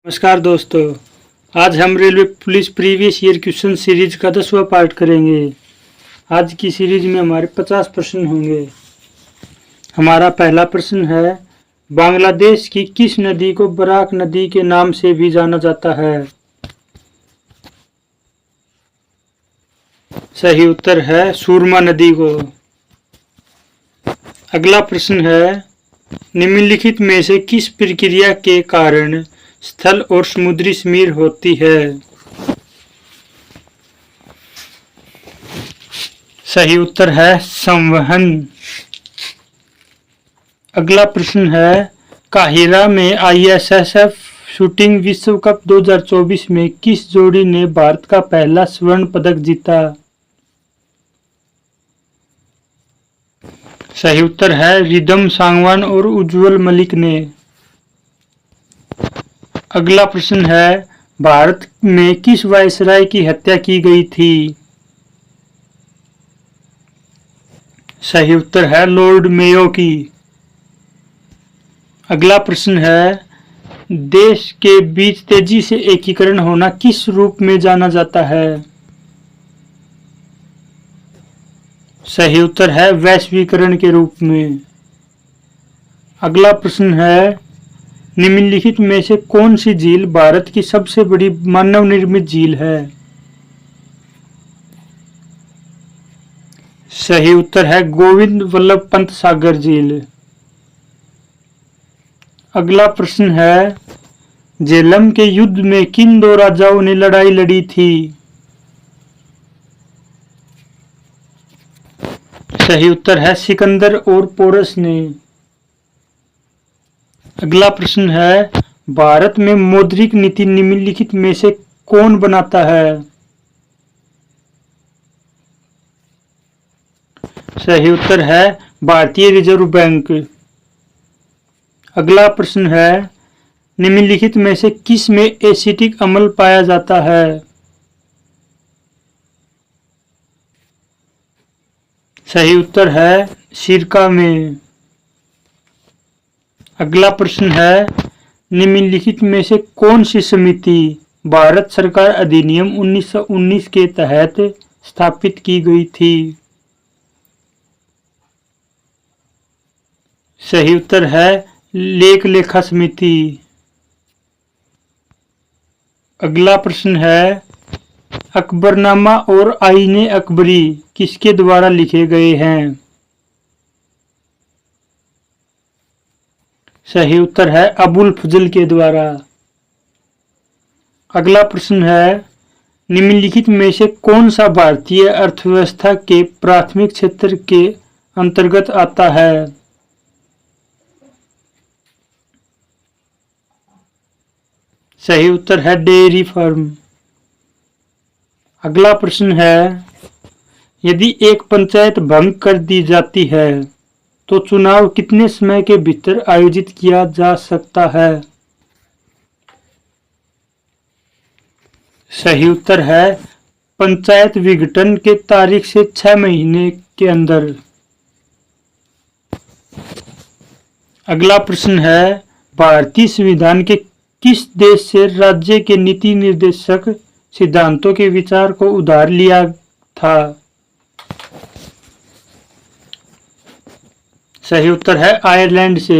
नमस्कार दोस्तों, आज हम railway police previous year question series का 10वां पार्ट करेंगे। आज की सीरीज में हमारे 50 प्रश्न होंगे। हमारा पहला प्रश्न है, बांग्लादेश की किस नदी को बराक नदी के नाम से भी जाना जाता है? सही उत्तर है सुरमा नदी को। अगला प्रश्न है, निम्नलिखित में से किस प्रक्रिया के कारण स्थल और समुद्री समीर होती है? सही उत्तर है संवहन। अगला प्रश्न है, काहिरा में आईएसएसएफ शूटिंग विश्व कप 2024 में किस जोड़ी ने भारत का पहला स्वर्ण पदक जीता? सही उत्तर है रिदम सांगवान और उज्जवल मलिक ने। अगला प्रश्न है, भारत में किस वायसराय की हत्या की गई थी? सही उत्तर है लॉर्ड मेयो की। अगला प्रश्न है, देश के बीच तेजी से एकीकरण होना किस रूप में जाना जाता है? सही उत्तर है वैश्वीकरण के रूप में। अगला प्रश्न है, निम्नलिखित में से कौन सी झील भारत की सबसे बड़ी मानव निर्मित झील है? सही उत्तर है गोविंद वल्लभ पंत सागर झील। अगला प्रश्न है, झेलम के युद्ध में किन दो राजाओं ने लड़ाई लड़ी थी? सही उत्तर है सिकंदर और पोरस ने। अगला प्रश्न है, भारत में मौद्रिक नीति निम्नलिखित में से कौन बनाता है? सही उत्तर है भारतीय रिजर्व बैंक। अगला प्रश्न है, निम्नलिखित में से किस में एसिटिक अम्ल पाया जाता है? सही उत्तर है सिरका में। अगला प्रश्न है, निम्नलिखित में से कौन सी समिति भारत सरकार अधिनियम 1919 के तहत स्थापित की गई थी? सही उत्तर है लेख लेखा समिति। अगला प्रश्न है, अकबरनामा और आईने अकबरी किसके द्वारा लिखे गए हैं? सही उत्तर है अबुल फजल के द्वारा। अगला प्रश्न है, निम्नलिखित में से कौन सा भारतीय अर्थव्यवस्था के प्राथमिक क्षेत्र के अंतर्गत आता है? सही उत्तर है डेयरी फार्म। अगला प्रश्न है, यदि एक पंचायत भंग कर दी जाती है तो चुनाव कितने समय के भीतर आयोजित किया जा सकता है? सही उत्तर है पंचायत विघटन के तारीख से 6 महीने के अंदर। अगला प्रश्न है, भारतीय संविधान के किस देश से राज्य के नीति निर्देशक सिद्धांतों के विचार को उधार लिया था? सही उत्तर है आयरलैंड से।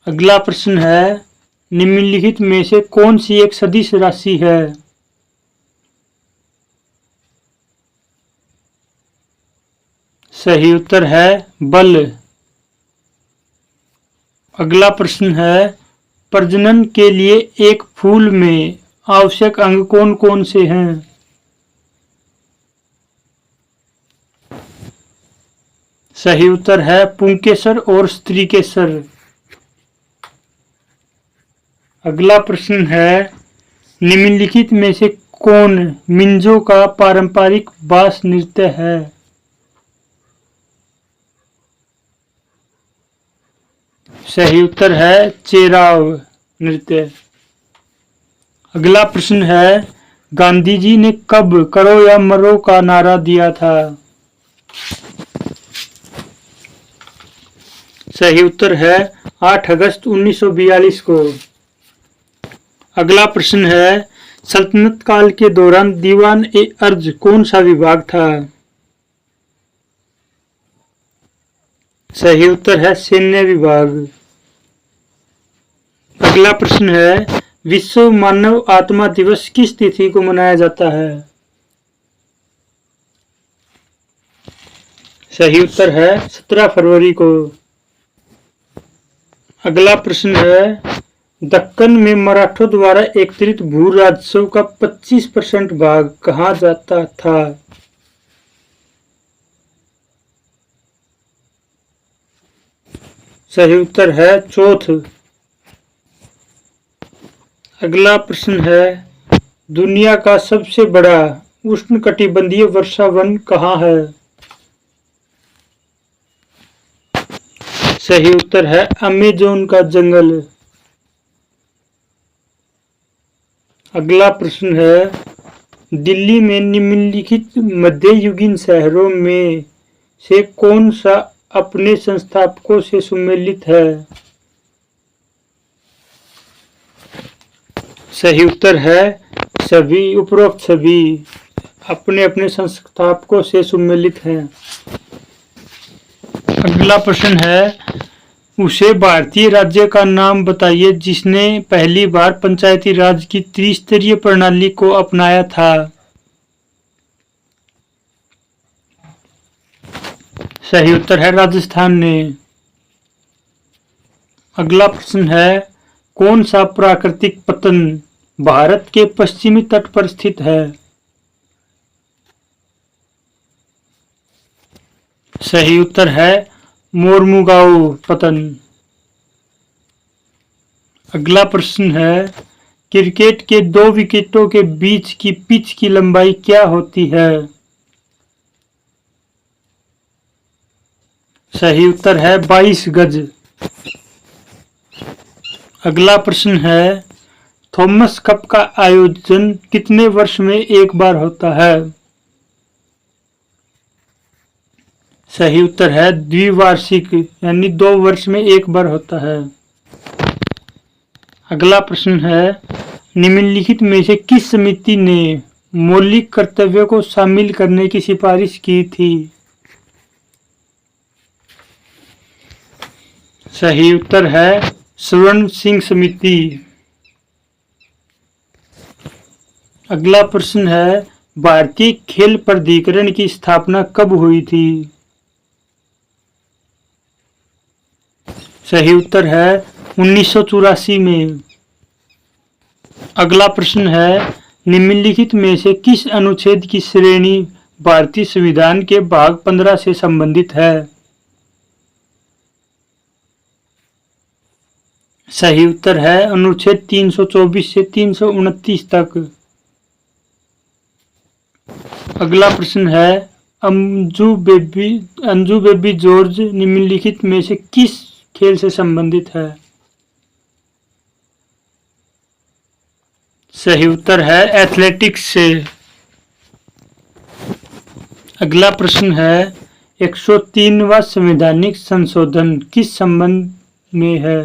अगला प्रश्न है, निम्नलिखित में से कौन सी एक सदिश राशि है? सही उत्तर है बल। अगला प्रश्न है, प्रजनन के लिए एक फूल में आवश्यक अंग कौन कौन से हैं? सही उत्तर है पुंकेसर और स्त्रीकेसर। अगला प्रश्न है, निम्नलिखित में से कौन मिंजो का पारंपरिक बास नृत्य है? सही उत्तर है चेराव नृत्य। अगला प्रश्न है, गांधी जी ने कब करो या मरो का नारा दिया था? सही उत्तर है 8 अगस्त 1942 को। अगला प्रश्न है, सल्तनत काल के दौरान दीवान-ए-अर्ज कौन सा विभाग था? सही उत्तर है सैन्य विभाग। अगला प्रश्न है, विश्व मानव आत्मा दिवस किस तिथि को मनाया जाता है? सही उत्तर है 17 फरवरी को। अगला प्रश्न है, दक्कन में मराठों द्वारा एकत्रित भू राजस्व का 25% भाग कहाँ जाता था? सही उत्तर है चौथ। अगला प्रश्न है, दुनिया का सबसे बड़ा उष्णकटिबंधीय वर्षा वन कहाँ है? सही उत्तर है अमेज़न का जंगल। अगला प्रश्न है, दिल्ली में निम्नलिखित मध्ययुगीन शहरों में से कौन सा अपने संस्थापकों से सम्मिलित है? सही उत्तर है सभी, उपरोक्त सभी अपने अपने संस्थापकों से सम्मिलित हैं। अगला प्रश्न है, उसे भारतीय राज्य का नाम बताइए जिसने पहली बार पंचायती राज की त्रिस्तरीय प्रणाली को अपनाया था। सही उत्तर है राजस्थान ने। अगला प्रश्न है, कौन सा प्राकृतिक पतन भारत के पश्चिमी तट पर स्थित है? सही उत्तर है मोरमुगाओ पतन। अगला प्रश्न है, क्रिकेट के 2 विकेटों के बीच की पिच की लंबाई क्या होती है? सही उत्तर है 22 गज। अगला प्रश्न है, थॉमस कप का आयोजन कितने वर्ष में एक बार होता है? सही उत्तर है द्विवार्षिक, यानी 2 वर्ष में एक बार होता है। अगला प्रश्न है, निम्नलिखित में से किस समिति ने मौलिक कर्तव्यों को शामिल करने की सिफारिश की थी? सही उत्तर है स्वर्ण सिंह समिति। अगला प्रश्न है, भारतीय खेल प्राधिकरण की स्थापना कब हुई थी? सही उत्तर है 1984 में। अगला प्रश्न है, निम्नलिखित में से किस अनुच्छेद की श्रेणी भारतीय संविधान के भाग 15 से संबंधित है? सही उत्तर है अनुच्छेद 324 से 329 तक। अगला प्रश्न है, अंजू बेबी जॉर्ज निम्नलिखित में से किस खेल से संबंधित है? सही उत्तर है एथलेटिक्स से। अगला प्रश्न है, 103वां संवैधानिक संशोधन किस संबंध में है?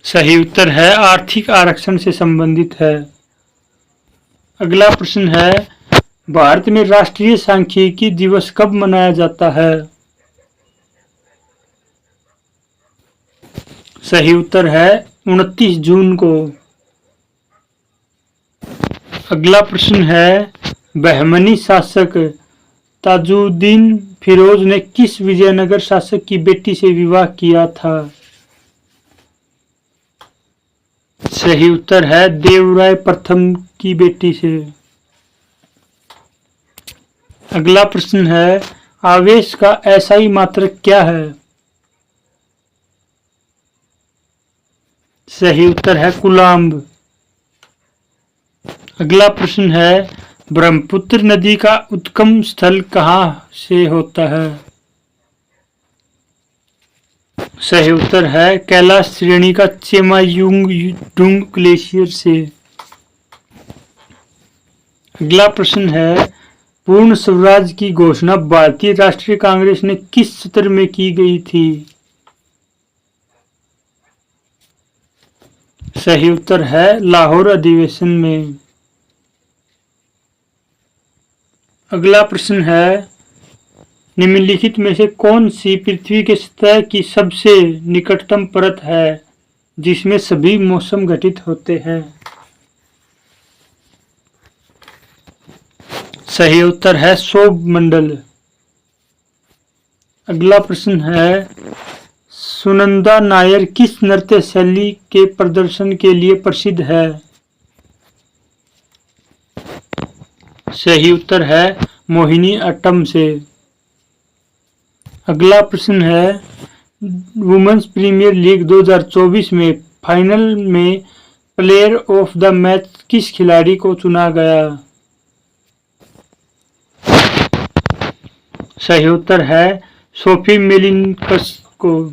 सही उत्तर है आर्थिक आरक्षण से संबंधित है। अगला प्रश्न है, भारत में राष्ट्रीय सांख्यिकी दिवस कब मनाया जाता है? सही उत्तर है 29 जून को। अगला प्रश्न है, बहमनी शासक ताजुद्दीन फिरोज ने किस विजयनगर शासक की बेटी से विवाह किया था? सही उत्तर है देवराय प्रथम की बेटी से। अगला प्रश्न है, आवेश का एसआई मात्रक क्या है? सही उत्तर है कूलाम्ब। अगला प्रश्न है, ब्रह्मपुत्र नदी का उद्गम स्थल कहाँ से होता है? सही उत्तर है कैलाश श्रेणी का चेमायुंगडुंग ग्लेशियर से। अगला प्रश्न है, पूर्ण स्वराज की घोषणा भारतीय राष्ट्रीय कांग्रेस ने किस सत्र में की गई थी? सही उत्तर है लाहौर अधिवेशन में। अगला प्रश्न है, निम्नलिखित में से कौन सी पृथ्वी के सतह की सबसे निकटतम परत है जिसमें सभी मौसम घटित होते हैं? सही उत्तर है सौर मंडल। अगला प्रश्न है, सुनंदा नायर किस नृत्य शैली के प्रदर्शन के लिए प्रसिद्ध है? सही उत्तर है मोहिनी अट्टम से। अगला प्रश्न है, वुमेन्स प्रीमियर लीग 2024 में फाइनल में प्लेयर ऑफ द मैच किस खिलाड़ी को चुना गया? सही उत्तर है सोफी मेलिनकस को।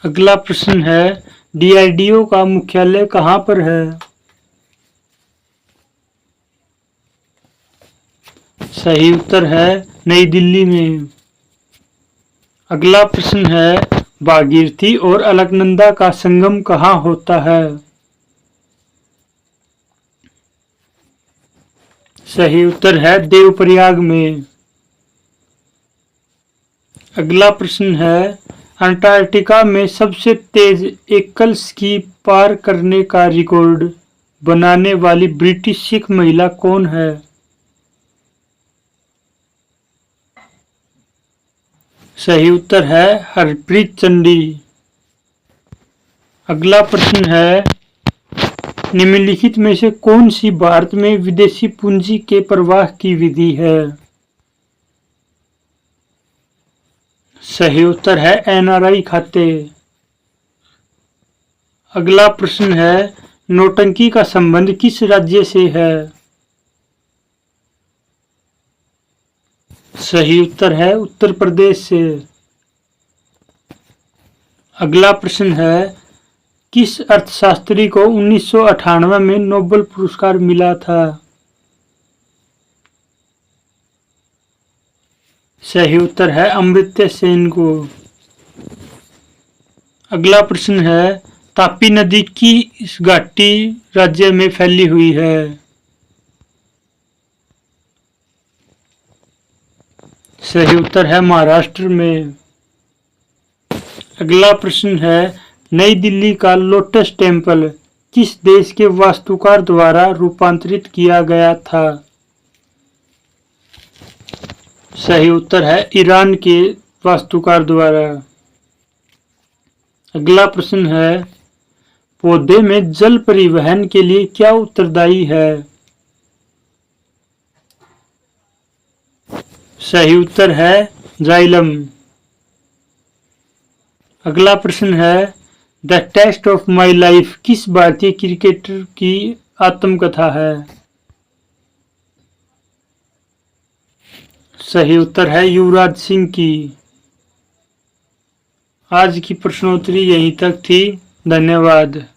अगला प्रश्न है, डीआरडीओ का मुख्यालय कहाँ पर है? सही उत्तर है नई दिल्ली में। अगला प्रश्न है, भागीरथी और अलकनंदा का संगम कहाँ होता है? सही उत्तर है देवप्रयाग में। अगला प्रश्न है, अंटार्कटिका में सबसे तेज एकल स्की पार करने का रिकॉर्ड बनाने वाली ब्रिटिश सिख महिला कौन है? सही उत्तर है हरप्रीत चंडी। अगला प्रश्न है, निम्नलिखित में से कौन सी भारत में विदेशी पूंजी के प्रवाह की विधि है? सही उत्तर है एनआरआई खाते। अगला प्रश्न है, नौटंकी का संबंध किस राज्य से है? सही उत्तर है उत्तर प्रदेश से। अगला प्रश्न है, किस अर्थशास्त्री को 1998 में नोबेल पुरस्कार मिला था? सही उत्तर है अमर्त्य सेन को। अगला प्रश्न है, तापी नदी की इस घाटी राज्य में फैली हुई है? सही उत्तर है महाराष्ट्र में। अगला प्रश्न है, नई दिल्ली का लोटस टेम्पल किस देश के वास्तुकार द्वारा रूपांतरित किया गया था? सही उत्तर है ईरान के वास्तुकार द्वारा। अगला प्रश्न है, पौधे में जल परिवहन के लिए क्या उत्तरदायी है? सही उत्तर है जाइलम। अगला प्रश्न है, the test of my life किस भारतीय क्रिकेटर की आत्मकथा है? सही उत्तर है युवराज सिंह की। आज की प्रश्नोत्तरी यहीं तक थी। धन्यवाद।